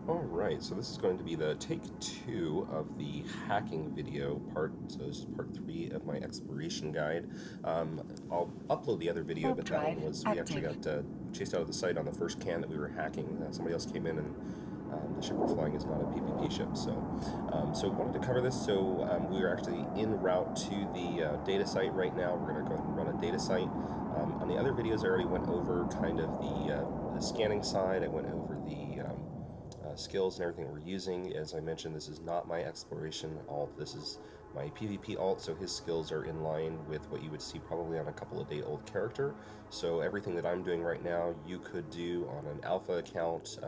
Alright, so this is going to be the take 2 of the hacking video part, so this is part 3 of my exploration guide. I'll upload the other video, Warp but that one drive was, we actually active. got chased out of the site on the first can that we were hacking. Somebody else came in and the ship we're flying is not a PvP ship, so wanted to cover this. So we are actually en route to the data site right now. We're going to go ahead and run a data site. On the other videos I already went over kind of the scanning side. I went over the skills and everything we're using. As I mentioned, this is not my exploration alt, this is my PvP alt, so his skills are in line with what you would see probably on a couple of day old character. So everything that I'm doing right now you could do on an alpha account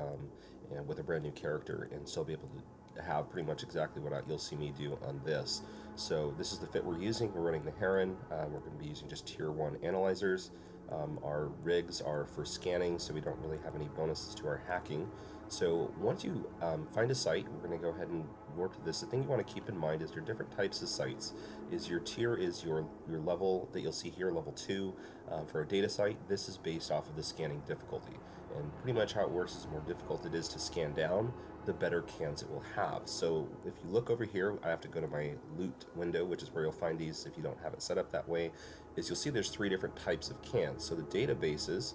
and with a brand new character and still be able to have pretty much exactly what you'll see me do on this. So this is the fit we're using. We're running the Heron. We're going to be using just tier 1 analyzers. Our rigs are for scanning, so we don't really have any bonuses to our hacking. So once you find a site, we're going to go ahead and warp to this. The thing you want to keep in mind is your different types of sites. Is your tier is your level that you'll see here, level 2. For a data site, this is based off of the scanning difficulty. And pretty much how it works is the more difficult it is to scan down, the better cans it will have. So if you look over here, I have to go to my loot window, which is where you'll find these if you don't have it set up that way, is you'll see there's 3 different types of cans. So the databases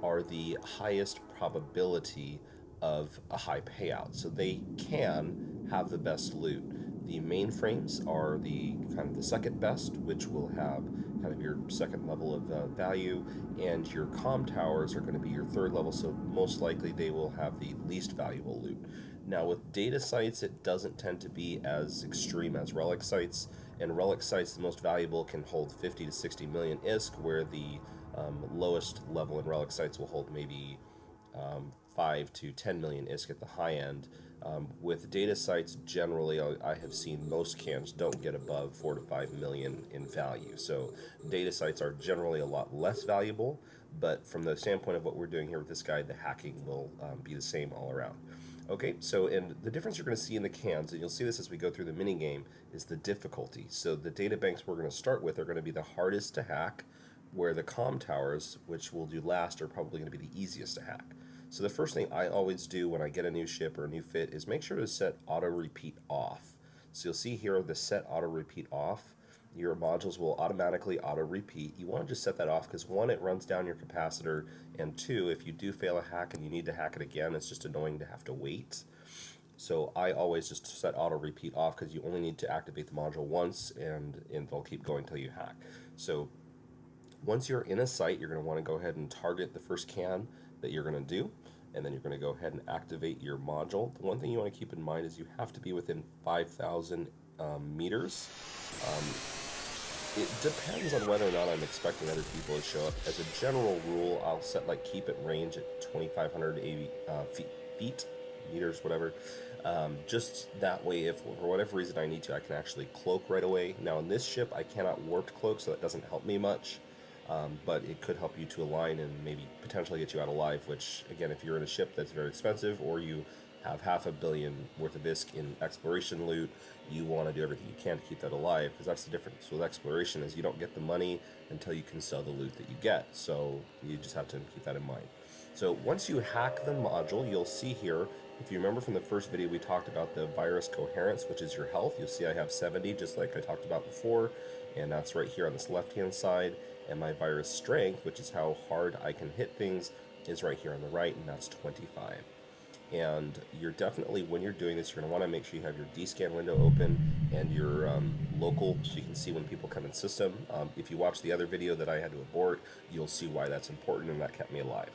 are the highest probability of a high payout, so they can have the best loot. The mainframes are the kind of the second best, which will have kind of your second level of value, and your comm towers are going to be your third level, so most likely they will have the least valuable loot. Now with data sites, it doesn't tend to be as extreme as relic sites, and relic sites, the most valuable, can hold 50 to 60 million ISK, where the lowest level in relic sites will hold maybe 5 to 10 million ISK at the high end. With data sites, generally, I have seen most cans don't get above 4 to 5 million in value. So data sites are generally a lot less valuable, but from the standpoint of what we're doing here with this guide, the hacking will be the same all around. Okay, so and the difference you're going to see in the cans, and you'll see this as we go through the mini game, is the difficulty. So the data banks we're going to start with are going to be the hardest to hack, where the comm towers, which we'll do last, are probably going to be the easiest to hack. So the first thing I always do when I get a new ship or a new fit is make sure to set auto repeat off. So you'll see here the set auto repeat off. Your modules will automatically auto repeat. You want to just set that off because 1, it runs down your capacitor, and 2, if you do fail a hack and you need to hack it again, it's just annoying to have to wait. So I always just set auto repeat off because you only need to activate the module once, and they'll keep going until you hack. So once you're in a site, you're going to want to go ahead and target the first can that you're going to do, and then you're going to go ahead and activate your module. The one thing you want to keep in mind is you have to be within 5,000 meters. It depends on whether or not I'm expecting other people to show up. As a general rule, I'll set like keep it range at 2,580 feet, meters, whatever. Just that way, if for whatever reason I need to, I can actually cloak right away. Now in this ship, I cannot warped cloak, so that doesn't help me much. But it could help you to align and maybe potentially get you out alive, which, again, if you're in a ship that's very expensive or you have $500 million worth of ISK in exploration loot, you want to do everything you can to keep that alive, because that's the difference with exploration is you don't get the money until you can sell the loot that you get, so you just have to keep that in mind. So once you hack the module, you'll see here, if you remember from the first video, we talked about the virus coherence, which is your health. You'll see I have 70, just like I talked about before, and that's right here on this left-hand side. And my virus strength, which is how hard I can hit things, is right here on the right, and that's 25. And you're definitely, when you're doing this, you're going to want to make sure you have your DScan window open and your local, so you can see when people come in system. If you watch the other video that I had to abort, you'll see why that's important, and that kept me alive.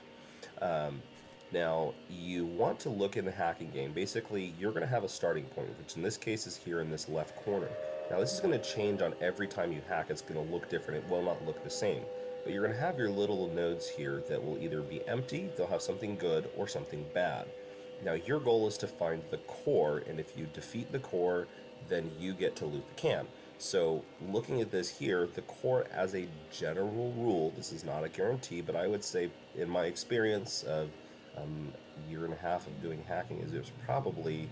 Now, you want to look in the hacking game. Basically, you're going to have a starting point, which in this case is here in this left corner. Now, this is going to change on every time you hack. It's going to look different. It will not look the same. But you're going to have your little nodes here that will either be empty, they'll have something good, or something bad. Now, your goal is to find the core, and if you defeat the core, then you get to loot the can. So, looking at this here, the core as a general rule, this is not a guarantee, but I would say, in my experience of a year and a half of doing hacking, is there's probably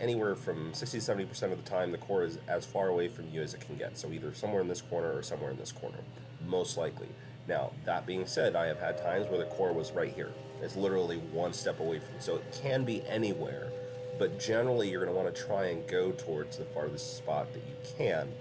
anywhere from 60 to 70% of the time the core is as far away from you as it can get. So either somewhere in this corner or somewhere in this corner, most likely. Now, that being said, I have had times where the core was right here. It's literally one step away from you. So it can be anywhere, but generally you're going to want to try and go towards the farthest spot that you can.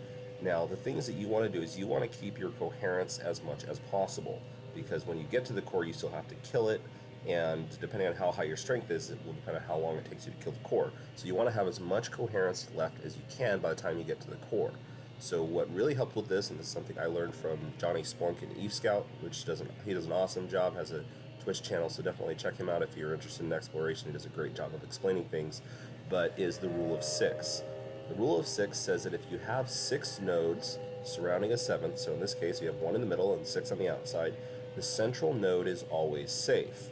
Now, the things that you want to do is you want to keep your coherence as much as possible, because when you get to the core, you still have to kill it, and depending on how high your strength is, it will depend on how long it takes you to kill the core. So you want to have as much coherence left as you can by the time you get to the core. So what really helped with this, and this is something I learned from Johnny Splunk in Eve Scout, which does an awesome job, has a Twitch channel, so definitely check him out if you're interested in exploration. He does a great job of explaining things, but is the rule of 6. The rule of 6 says that if you have 6 nodes surrounding a 7th, so in this case you have 1 in the middle and 6 on the outside, the central node is always safe.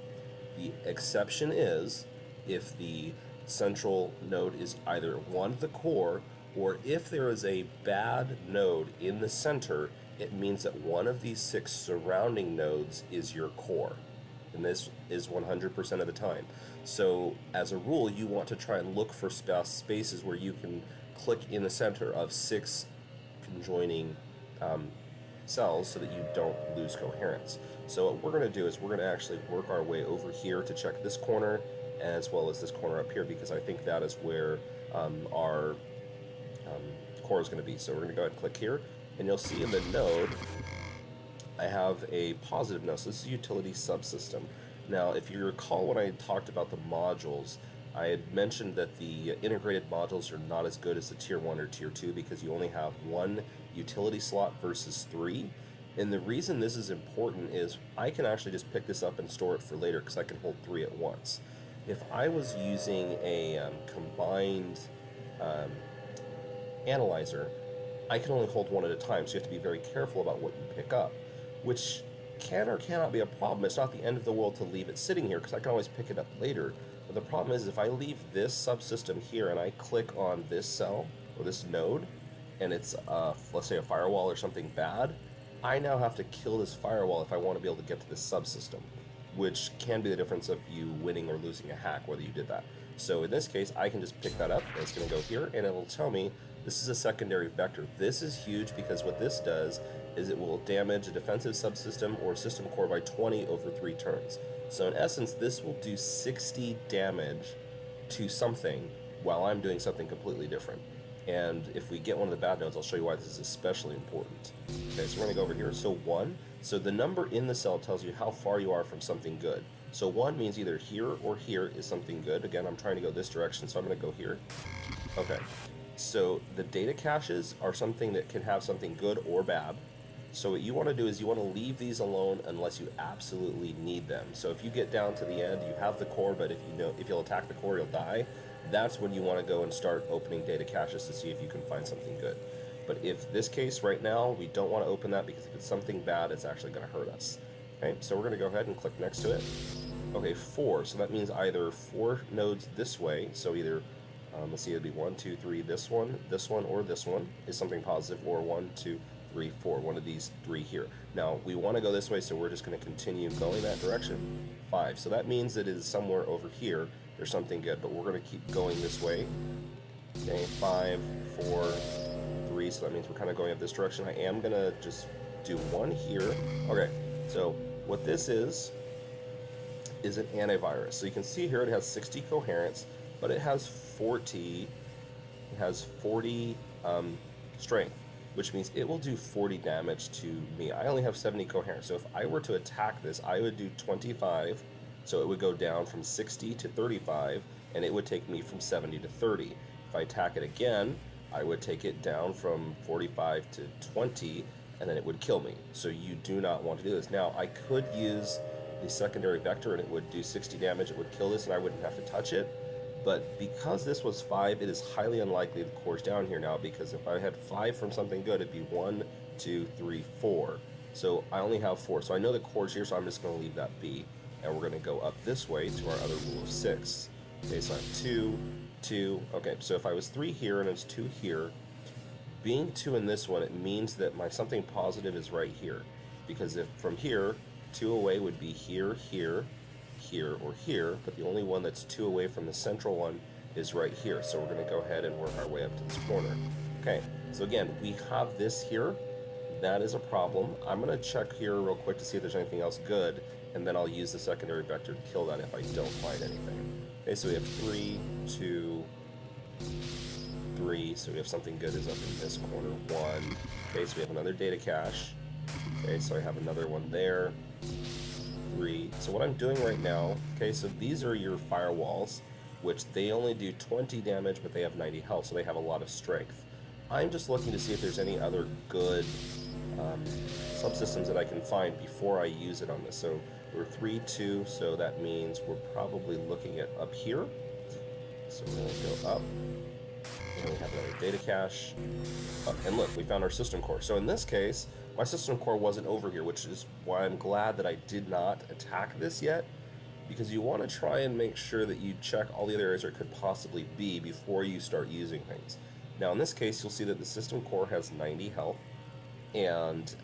The exception is if the central node is either one of the core, or if there is a bad node in the center, it means that one of these 6 surrounding nodes is your core. And this is 100% of the time. So as a rule, you want to try and look for spaces where you can click in the center of 6 conjoining cells so that you don't lose coherence. So what we're going to do is we're going to actually work our way over here to check this corner as well as this corner up here, because I think that is where our core is going to be. So we're going to go ahead and click here, and you'll see in the node I have a positive node. So this is a utility subsystem. Now, if you recall when I talked about the modules, I had mentioned that the integrated modules are not as good as the tier 1 or tier 2 because you only have 1 utility slot versus 3. And the reason this is important is I can actually just pick this up and store it for later because I can hold 3 at once. If I was using a combined analyzer, I can only hold 1 at a time, so you have to be very careful about what you pick up, which can or cannot be a problem. It's not the end of the world to leave it sitting here because I can always pick it up later. But the problem is if I leave this subsystem here and I click on this cell or this node and it's let's say a firewall or something bad, I now have to kill this firewall if I want to be able to get to this subsystem, which can be the difference of you winning or losing a hack, whether you did that. So in this case, I can just pick that up, and it's going to go here, and it will tell me this is a secondary vector. This is huge because what this does is it will damage a defensive subsystem or system core by 20 over 3 turns. So in essence, this will do 60 damage to something while I'm doing something completely different. And if we get one of the bad nodes, I'll show you why this is especially important. Okay, so we're going to go over here. So 1, so the number in the cell tells you how far you are from something good. So 1 means either here or here is something good. Again, I'm trying to go this direction, so I'm going to go here. Okay, so the data caches are something that can have something good or bad. So what you want to do is you want to leave these alone unless you absolutely need them. So if you get down to the end, you have the core, but if you'll attack the core, you'll die. That's when you want to go and start opening data caches to see if you can find something good. But if this case right now, we don't want to open that because if it's something bad, it's actually going to hurt us. Okay, so we're going to go ahead and click next to it. Okay, 4, so that means either 4 nodes this way, so either, let's see, it'd be 1, 2, 3, this one, or this one is something positive, or 1, 2, 3, 4, one of these 3 here. Now, we want to go this way, so we're just going to continue going that direction. 5, so that means that it is somewhere over here, there's something good, but we're going to keep going this way. Okay, 5, 4, 3, so that means we're kind of going up this direction. I am going to just do 1 here. Okay, so what this is an antivirus. So you can see here it has 60 coherence, but it has 40 strength, which means it will do 40 damage to me. I only have 70 coherence, so if I were to attack this, I would do 25, so it would go down from 60 to 35, and it would take me from 70 to 30. If I attack it again, I would take it down from 45 to 20, and then it would kill me. So you do not want to do this. Now, I could use the secondary vector and it would do 60 damage, it would kill this and I wouldn't have to touch it. But because this was 5, it is highly unlikely the core's down here now, because if I had 5 from something good, it'd be 1, 2, 3, 4. So I only have 4. So I know the core's here, so I'm just going to leave that be. And we're going to go up this way to our other rule of 6. Okay, so I have 2, 2. Okay, so if I was 3 here and it's 2 here, being 2 in this one, it means that my something positive is right here. Because if from here, 2 away would be here, here, here, or here, but the only one that's 2 away from the central one is right here. So we're going to go ahead and work our way up to this corner. Okay, so again, we have this here. that is a problem. I'm going to check here real quick to see if there's anything else good, and then I'll use the secondary vector to kill that if I don't find anything. Okay, so we have 3, 2, 3, so we have something good is up in this corner, 1. Okay, so we have another data cache. Okay, so I have another one there, 3. So what I'm doing right now, okay, so these are your firewalls, which they only do 20 damage, but they have 90 health, so they have a lot of strength. I'm just looking to see if there's any other good subsystems that I can find before I use it on this. So we're 3, 2, so that means we're probably looking at up here. So we're going to go up, and we have another data cache. And look, we found our system core. So in this case, my system core wasn't over here, which is why I'm glad that I did not attack this yet, because you want to try and make sure that you check all the other areas where it could possibly be before you start using things. Now in this case, you'll see that the system core has 90 health, and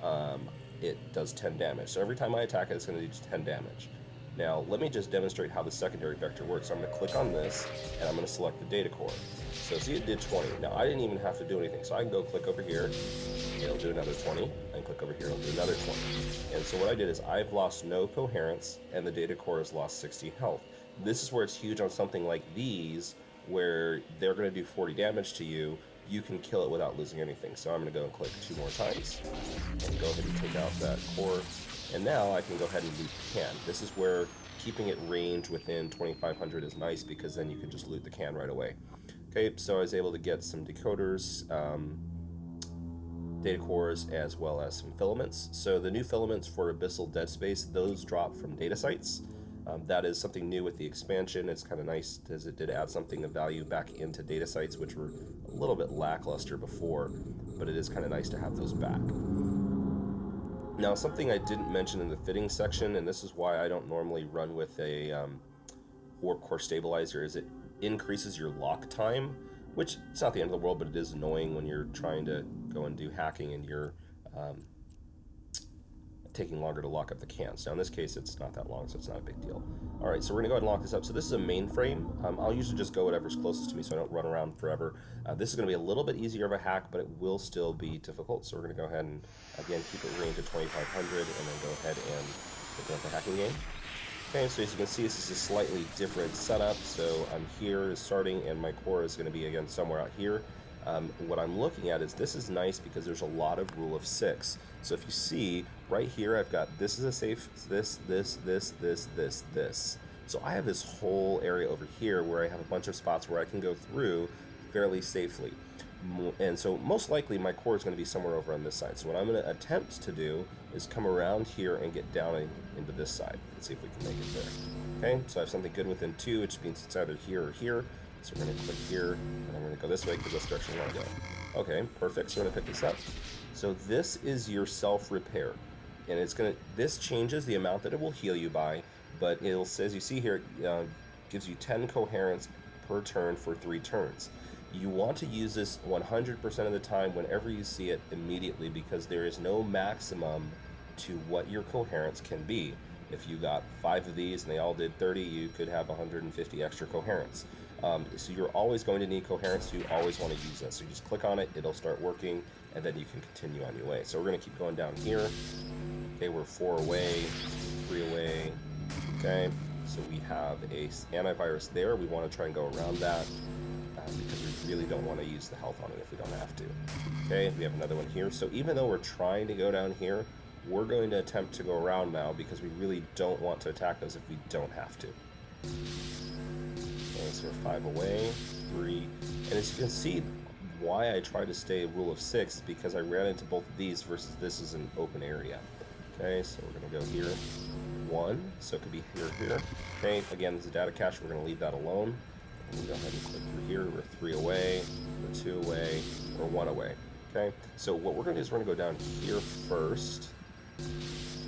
it does 10 damage. So every time I attack it, it's going to do 10 damage. Now let me just demonstrate how the secondary vector works. So I'm going to click on this, and I'm going to select the data core. So see, it did 20. Now I didn't even have to do anything. So I can go click over here, it'll do another 20, and click over here, it'll do another 20. And so what I did is I've lost no coherence, and the data core has lost 60 health. This is where it's huge on something like these, where they're going to do 40 damage to you. You can kill it without losing anything. So I'm going to go and click 2 more times, and go ahead and take out that core. And now I can go ahead and loot the can. This is where keeping it range within 2500 is nice, because then you can just loot the can right away. Okay, so I was able to get some decoders, data cores, as well as some filaments. So the new filaments for Abyssal Dead Space, those drop from data sites. That is something new with the expansion. It's kind of nice as it did add something of value back into data sites, which were a little bit lackluster before, but it is kind of nice to have those back. Now, something I didn't mention in the fitting section, and this is why I don't normally run with a warp core stabilizer, is it increases your lock time, which it's not the end of the world, but it is annoying when you're trying to go and do hacking and you're taking longer to lock up the cans. Now in this case it's not that long, so it's not a big deal. Alright, so we're gonna go ahead and lock this up. So this is a mainframe. I'll usually just go whatever's closest to me so I don't run around forever. This is gonna be a little bit easier of a hack, but it will still be difficult. So we're gonna go ahead and again keep it range at 2500, and then go ahead and open up the hacking game. Okay, so as you can see, this is a slightly different setup. So I'm here starting, and my core is going to be again somewhere out here. What I'm looking at is this is nice because there's a lot of rule of 6. So if you see right here, I've got this is a safe, this. So I have this whole area over here where I have a bunch of spots where I can go through fairly safely. And so most likely my core is going to be somewhere over on this side. So what I'm going to attempt to do is come around here and get down into this side. Let's see if we can make it there. Okay, so I have something good within 2, which means it's either here or here. So we're going to click here, and I'm going to go this way because that's the direction I want to go. Okay, perfect. So we're going to pick this up. So this is your self-repair. And it's going to, this changes the amount that it will heal you by, but it'll, as you see here, it gives you 10 coherence per turn for 3 turns. You want to use this 100% of the time whenever you see it immediately, because there is no maximum to what your coherence can be. If you got 5 of these and they all did 30, you could have 150 extra coherence. So you're always going to need coherence, so you always want to use this. So you just click on it, it'll start working, and then you can continue on your way. So we're going to keep going down here. Okay, we're 4 away, 3 away. Okay, so we have a antivirus there. We want to try and go around that. Because we really don't want to use the health on it if we don't have to. Okay, we have another one here. So even though we're trying to go down here, we're going to attempt to go around now because we really don't want to attack those if we don't have to. Okay, so we're 5 away, 3. And as you can see, why I try to stay rule of 6 is because I ran into both of these versus this is an open area. Okay, so we're going to go here, 1. So it could be here, here. Okay, again, this is a data cache. We're going to leave that alone. We'll go ahead and click through here. We're 3 away, we're 2 away, we're 1 away. Okay, so what we're going to do is we're going to go down here first.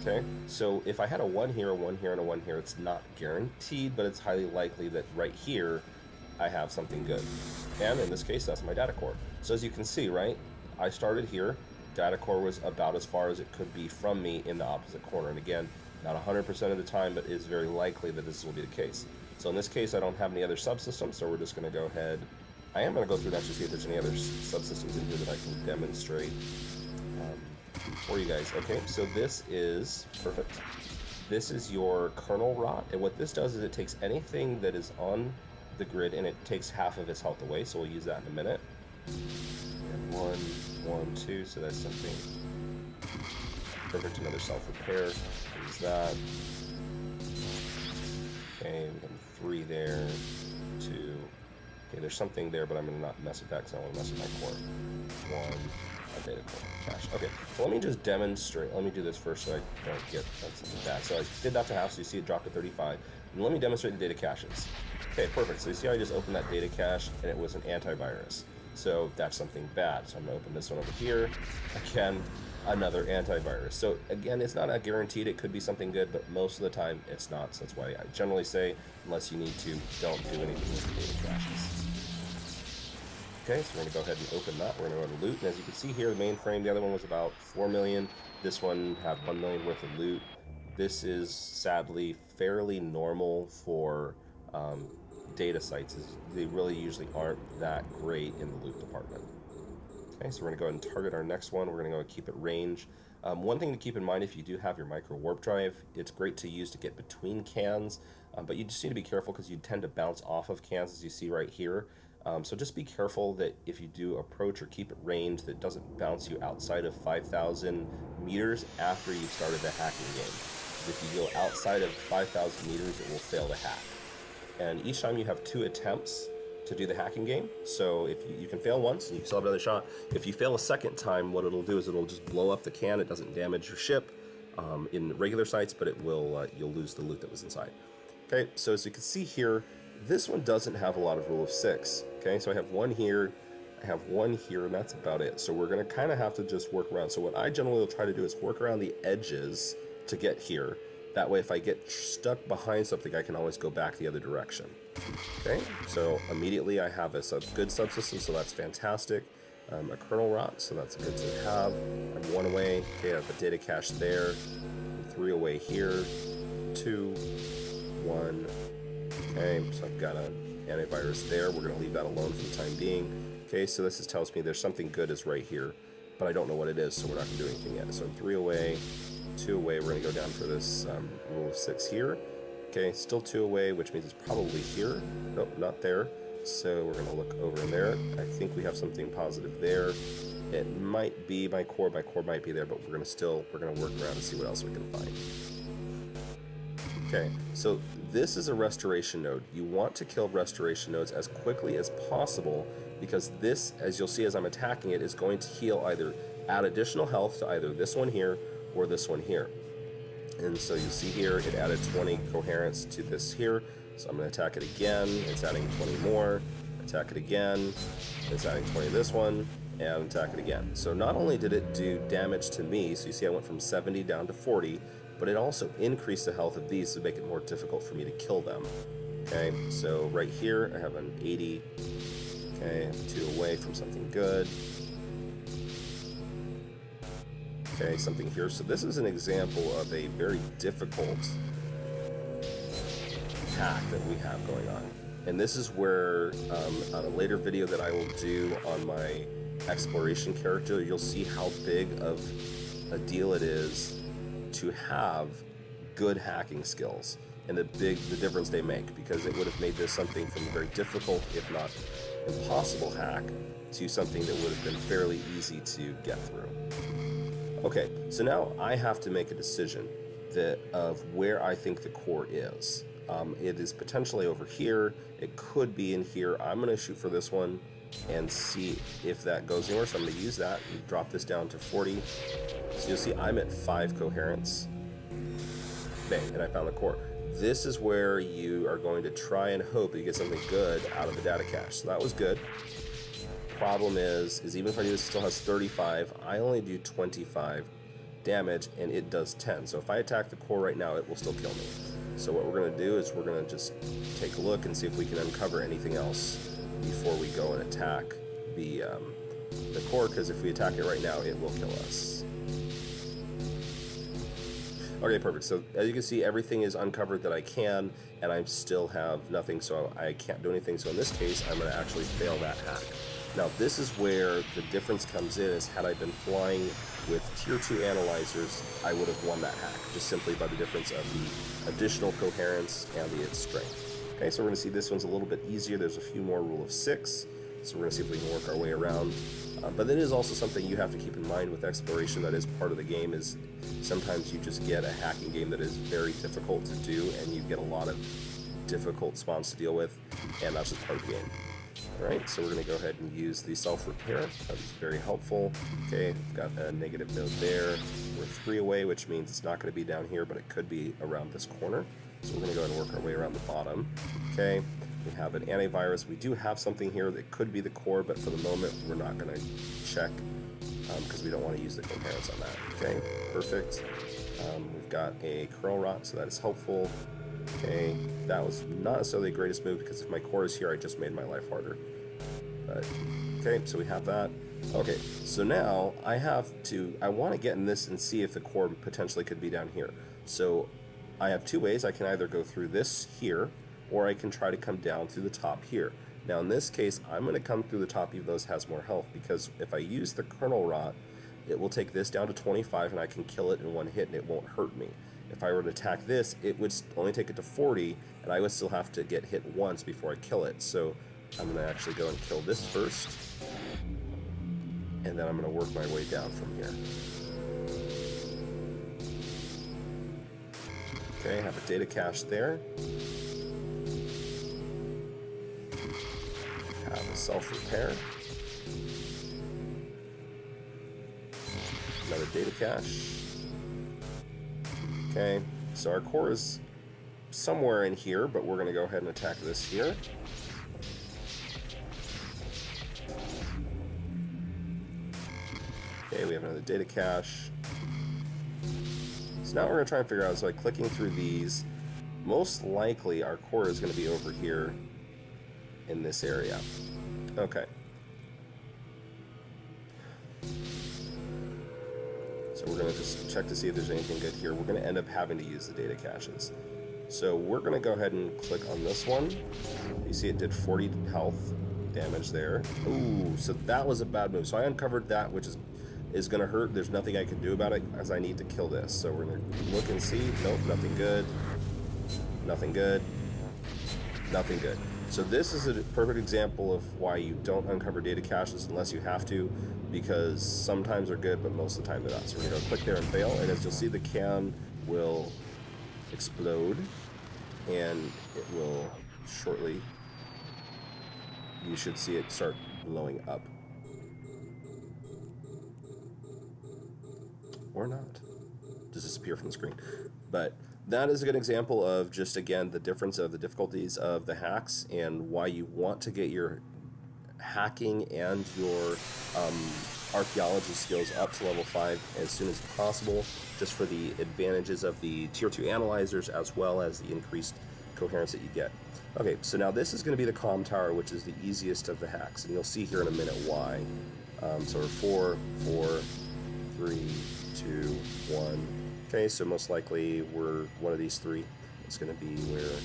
Okay, so if I had a 1 here, a 1 here, and a 1 here, it's not guaranteed, but it's highly likely that right here I have something good. And in this case, that's my data core. So as you can see, right, I started here. Data core was about as far as it could be from me in the opposite corner. And again, not 100% of the time, but it is very likely that this will be the case. So in this case, I don't have any other subsystems, so we're just going to go ahead. I am going to go through and actually see if there's any other subsystems in here that I can demonstrate. for you guys. Okay, so this is perfect. This is your kernel rot, and what this does is it takes anything that is on the grid and it takes half of its health away, so we'll use that in a minute. And 1, 1, 2, so that's something perfect. Another self-repair, use that. Okay, we got 3 there, 2. Okay, there's something there, but I'm going to not mess with that because I don't want to mess with my core. 1, a data core cache. Okay, so let me just demonstrate. Let me do this first so I don't get something bad. So I did that to half, so you see it dropped to 35. And let me demonstrate the data caches. Okay, perfect. So you see how I just opened that data cache, and it was an antivirus. So that's something bad. So I'm going to open this one over here. Again, another antivirus. So again, it's not a guaranteed. It could be something good, but most of the time it's not. So that's why I generally say, unless you need to, don't do anything with the data caches. Okay, so we're going to go ahead and open that. We're going to go to loot, and as you can see here, the mainframe, the other one was about 4 million. This one had 1 million worth of loot. This is sadly fairly normal for data sites. They really usually aren't that great in the loot department. Okay, so we're going to go ahead and target our next one. We're going to go and keep it range. One thing to keep in mind, if you do have your micro warp drive, it's great to use to get between cans, but you just need to be careful because you tend to bounce off of cans, as you see right here. So just be careful that if you do approach or keep it range, that doesn't bounce you outside of 5,000 meters after you've started the hacking game. If you go outside of 5,000 meters, it will fail to hack. And each time you have 2 attempts to do the hacking game. So if you can fail once and you still have another shot. If you fail a second time, what it'll do is it'll just blow up the can. It doesn't damage your ship in regular sites, but it will you'll lose the loot that was inside. Okay, so as you can see here, this one doesn't have a lot of rule of 6. Okay, so I have 1 here, I have 1 here, and that's about it. So we're going to kind of have to just work around. So what I generally will try to do is work around the edges to get here. That way, if I get stuck behind something, I can always go back the other direction. Okay, so immediately I have a good subsystem, so that's fantastic. A kernel rot, so that's good to have. I'm 1 away. Okay, I have a data cache there. I'm 3 away here. 2, 1. Okay, so I've got an antivirus there. We're going to leave that alone for the time being. Okay, so this tells me there's something good is right here, but I don't know what it is, so we're not going to do anything yet. So I'm 3 away, 2 away. We're going to go down for this rule of 6 here. Okay, still 2 away, which means it's probably here. Nope, not there. So we're going to look over in there. I think we have something positive there. It might be my core might be there, but we're going to work around and see what else we can find. Okay, so this is a restoration node. You want to kill restoration nodes as quickly as possible because this, as you'll see as I'm attacking it, is going to heal add additional health to either this one here or this one here. And so you see here, it added 20 coherence to this here. So I'm going to attack it again. It's adding 20 more. Attack it again. It's adding 20 to this one. And attack it again. So not only did it do damage to me, so you see I went from 70 down to 40, but it also increased the health of these to make it more difficult for me to kill them. Okay, so right here I have an 80. Okay, 2 away from something good. Okay, something here. So this is an example of a very difficult hack that we have going on. And this is where, on a later video that I will do on my exploration character, you'll see how big of a deal it is to have good hacking skills and the difference they make, because it would have made this something from a very difficult, if not impossible hack to something that would have been fairly easy to get through. Okay, so now I have to make a decision of where I think the core is. It is potentially over here. It could be in here. I'm going to shoot for this one and see if that goes anywhere. So I'm going to use that and drop this down to 40. So you'll see I'm at 5 coherence. Bang, and I found the core. This is where you are going to try and hope that you get something good out of the data cache. So that was good. Problem is even if I do this, it still has 35. I only do 25 damage, and it does 10. So if I attack the core right now, it will still kill me. So what we're going to do is we're going to just take a look and see if we can uncover anything else before we go and attack the core, because if we attack it right now, it will kill us. Okay, perfect. So as you can see, everything is uncovered that I can, and I still have nothing, so I can't do anything. So in this case, I'm going to actually fail that hack. Now this is where the difference comes in, is had I been flying with Tier 2 analyzers, I would have won that hack, just simply by the difference of the additional coherence and the its strength. Okay, so we're going to see this one's a little bit easier. There's a few more rule of 6, so we're going to see if we can work our way around. But that is also something you have to keep in mind with exploration. That is part of the game, is sometimes you just get a hacking game that is very difficult to do, and you get a lot of difficult spawns to deal with, and that's just part of the game. Alright, so we're going to go ahead and use the self-repair. That's very helpful. Okay, we've got a negative node there. We're 3 away, which means it's not going to be down here, but it could be around this corner. So we're going to go ahead and work our way around the bottom. Okay, we have an antivirus. We do have something here that could be the core, but for the moment, we're not going to check because we don't want to use the coherence on that. Okay, perfect. We've got a curl rot, so that is helpful. Okay, that was not necessarily the greatest move, because if my core is here, I just made my life harder. But, okay, so we have that. Okay, so now I want to get in this and see if the core potentially could be down here. So I have 2 ways. I can either go through this here, or I can try to come down through the top here. Now in this case, I'm going to come through the top even though this has more health, because if I use the kernel rot, it will take this down to 25 and I can kill it in 1 hit and it won't hurt me. If I were to attack this, it would only take it to 40, and I would still have to get hit once before I kill it. So I'm going to actually go and kill this first, and then I'm going to work my way down from here. Okay, I have a data cache there. Have a self-repair. Another data cache. Okay, so our core is somewhere in here, but we're going to go ahead and attack this here. Okay, we have another data cache. So now we're going to try and figure out, so by clicking through these, most likely our core is going to be over here in this area. Okay. So we're going to just check to see if there's anything good here. We're going to end up having to use the data caches. So we're going to go ahead and click on this one. You see it did 40 health damage there. Ooh, so that was a bad move. So I uncovered that, which is going to hurt. There's nothing I can do about it, as I need to kill this. So we're going to look and see. Nope, nothing good. Nothing good. Nothing good. So this is a perfect example of why you don't uncover data caches unless you have to, because sometimes they're good, but most of the time they're not. So we're going to click there and fail, and as you'll see, the can will explode, and it will shortly, you should see it start blowing up. Or not. Just disappear from the screen. But that is a good example of just, again, the difference of the difficulties of the hacks and why you want to get your hacking and your archaeology skills up to level 5 as soon as possible, just for the advantages of the Tier 2 analyzers as well as the increased coherence that you get. Okay, so now this is going to be the Comm Tower, which is the easiest of the hacks, and you'll see here in a minute why. So we're 4, 4, 3, 2, 1. Okay, so most likely we're one of these 3. It's going to be where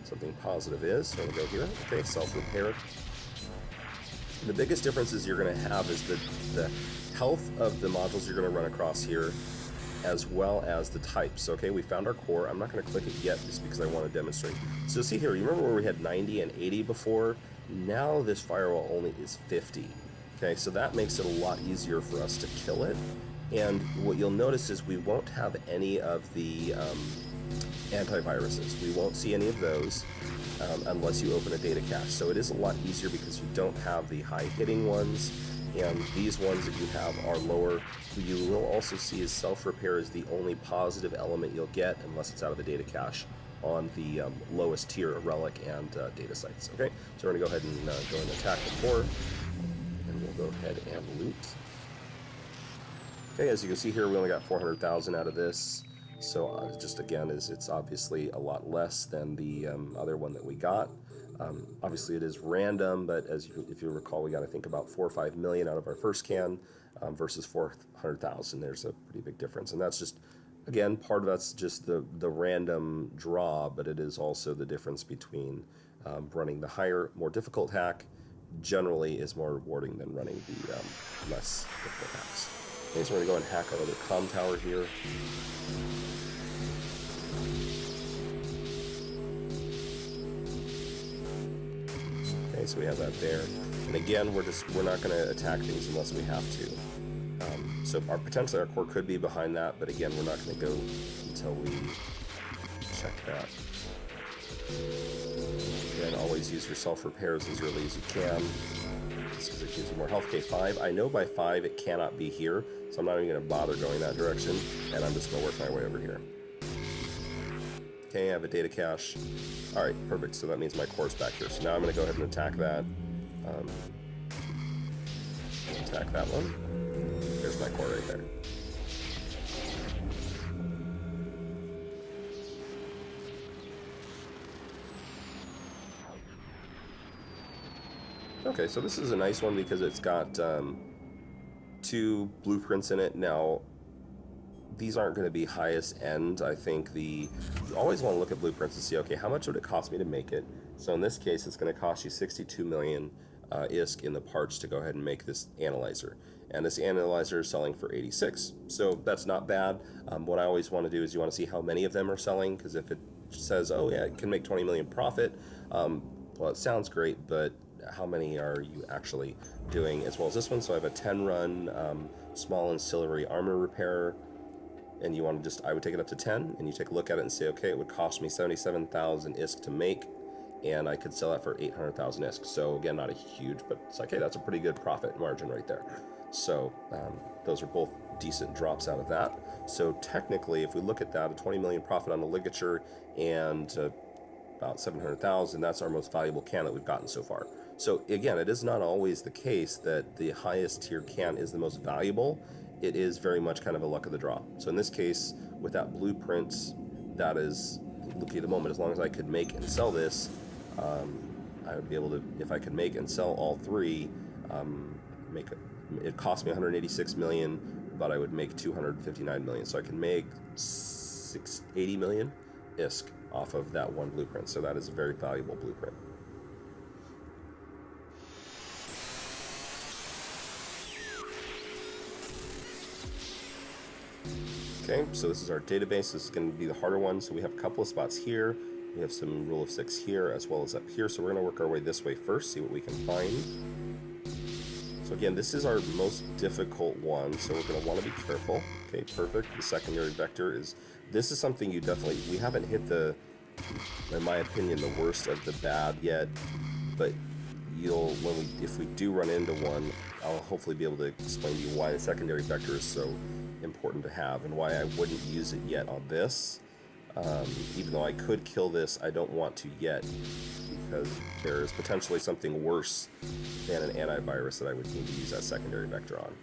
something positive is. So I'm going to go here. Okay, self-repair. The biggest differences you're going to have is the health of the modules you're going to run across here, as well as the types. Okay, we found our core. I'm not going to click it yet just because I want to demonstrate. So see here, you remember where we had 90 and 80 before? Now this firewall only is 50. Okay, so that makes it a lot easier for us to kill it. And what you'll notice is we won't have any of the antiviruses. We won't see any of those unless you open a data cache. So it is a lot easier because you don't have the high-hitting ones, and these ones that you have are lower. You will also see is self-repair is the only positive element you'll get unless it's out of the data cache on the lowest tier relic and data sites. Okay, so we're going to go ahead and go and attack the core, and we'll go ahead and loot. Okay, as you can see here, we only got 400,000 out of this. So just again, it's obviously a lot less than the other one that we got. Obviously it is random, but if you recall, we got, I think, about 4 or 5 million out of our first can versus 400,000. There's a pretty big difference, and that's just, again, part of that's just the random draw, but it is also the difference between running the higher, more difficult hack generally is more rewarding than running the less difficult hacks. Okay, so we're going to go and hack our other Comm Tower here. Okay, so we have that there. And again, we're not going to attack things unless we have to. So potentially our core could be behind that, but again, we're not going to go until we check that. Again, always use your self-repairs as early as you can, just because it gives you more health. Okay, 5. I know by 5 it cannot be here, so I'm not even going to bother going that direction, and I'm just going to work my way over here. Okay, I have a data cache. Alright, perfect, so that means my core's back here. So now I'm going to go ahead and attack that. Attack that one. There's my core right there. Okay, so this is a nice one because it's got 2 blueprints in it. Now, these aren't going to be highest end. I think you always want to look at blueprints and see, okay, how much would it cost me to make it? So in this case, it's going to cost you 62 million ISK in the parts to go ahead and make this analyzer. And this analyzer is selling for 86. So that's not bad. What I always want to do is you want to see how many of them are selling, because if it says, oh yeah, it can make 20 million profit, well, it sounds great, but how many are you actually doing? As well as this one. So I have a 10-run small ancillary armor repair, and you want to I would take it up to 10, and you take a look at it and say, okay, it would cost me 77,000 ISK to make, and I could sell that for 800,000 ISK. So again, not a huge, but it's like, hey, that's a pretty good profit margin right there. So those are both decent drops out of that. So technically, if we look at that, a 20 million profit on the ligature and about 700,000, that's our most valuable can that we've gotten so far. So again, it is not always the case that the highest tier can is the most valuable. It is very much kind of a luck of the draw. So in this case, with that blueprint, that is lucky at the moment. As long as I could make and sell this, I would be able to, if I could make and sell all 3, it cost me 186 million, but I would make 259 million. So I can make 80 million ISK off of that one blueprint. So that is a very valuable blueprint. Okay, so this is our database. This is going to be the harder one. So we have a couple of spots here. We have some rule of 6 here as well as up here. So we're going to work our way this way first, see what we can find. So again, this is our most difficult one, so we're going to want to be careful. Okay, perfect. The secondary vector this is something you definitely, we haven't hit in my opinion, the worst of the bad yet, but if we do run into one, I'll hopefully be able to explain to you why the secondary vector is so important to have and why I wouldn't use it yet on this. Even though I could kill this, I don't want to yet, because there is potentially something worse than an antivirus that I would need to use that secondary vector on.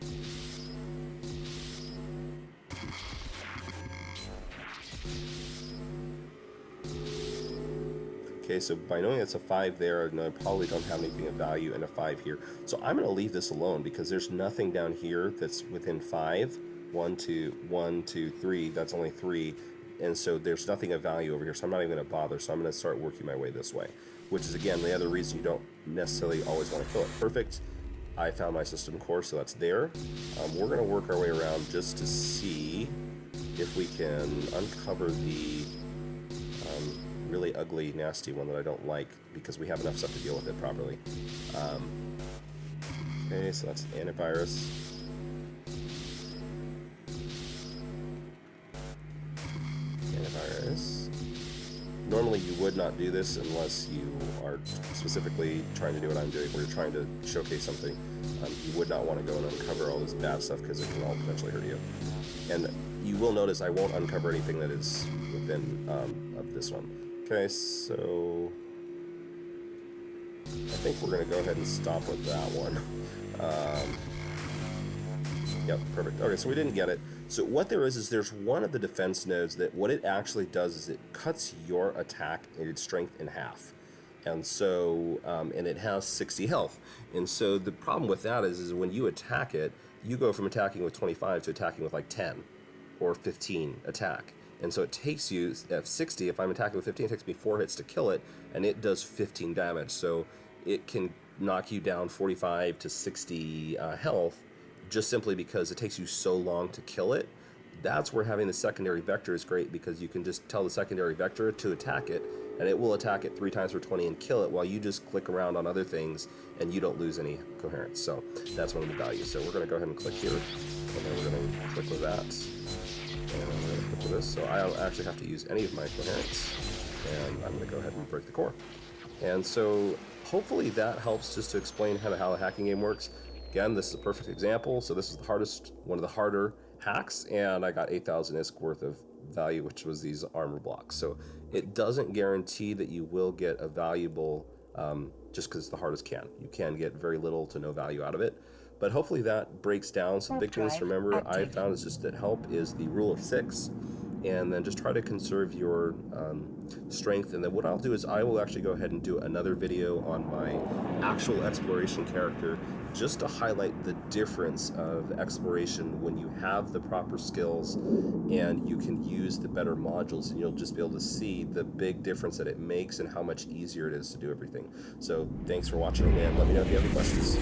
Okay, so by knowing it's a 5 there, I probably don't have anything of value and a 5 here. So I'm going to leave this alone because there's nothing down here that's within 5. 1, 2, 3, that's only 3. And so there's nothing of value over here, so I'm not even going to bother. So I'm going to start working my way this way, which is, again, the other reason you don't necessarily always want to kill it. Perfect. I found my system core, so that's there. We're going to work our way around just to see if we can uncover the really ugly, nasty one that I don't like, because we have enough stuff to deal with it properly. Okay, so that's an antivirus. Normally you would not do this unless you are specifically trying to do what I'm doing, where you're trying to showcase something. You would not want to go and uncover all this bad stuff because it can all potentially hurt you. And you will notice I won't uncover anything that is within of this one. Okay, so I think we're going to go ahead and stop with that one. Yep, perfect. Okay, so we didn't get it. So what there is there's one of the defense nodes that what it actually does is it cuts your attack and its strength in half. And so, and it has 60 health. And so the problem with that is when you attack it, you go from attacking with 25 to attacking with like 10 or 15 attack. And so it takes you, at 60, if I'm attacking with 15, it takes me 4 hits to kill it, and it does 15 damage. So it can knock you down 45 to 60 health just simply because it takes you so long to kill it. That's where having the secondary vector is great, because you can just tell the secondary vector to attack it, and it will attack it 3 times for 20 and kill it, while you just click around on other things and you don't lose any coherence. So that's one of the values. So we're going to go ahead and click here, and then we're going to click with that, and I'm going to click with this. So I don't actually have to use any of my coherence, and I'm going to go ahead and break the core. And so hopefully that helps just to explain kind of how a hacking game works. Again, this is a perfect example. So this is one of the harder hacks, and I got 8,000 ISK worth of value, which was these armor blocks. So it doesn't guarantee that you will get a valuable, just because it's the hardest can. You can get very little to no value out of it. But hopefully that breaks down some big things to remember. I found is just that help is the rule of 6, and then just try to conserve your strength. And then what I'll do is I will actually go ahead and do another video on my actual exploration character, just to highlight the difference of exploration when you have the proper skills and you can use the better modules, and you'll just be able to see the big difference that it makes and how much easier it is to do everything. So thanks for watching, and let me know if you have any questions.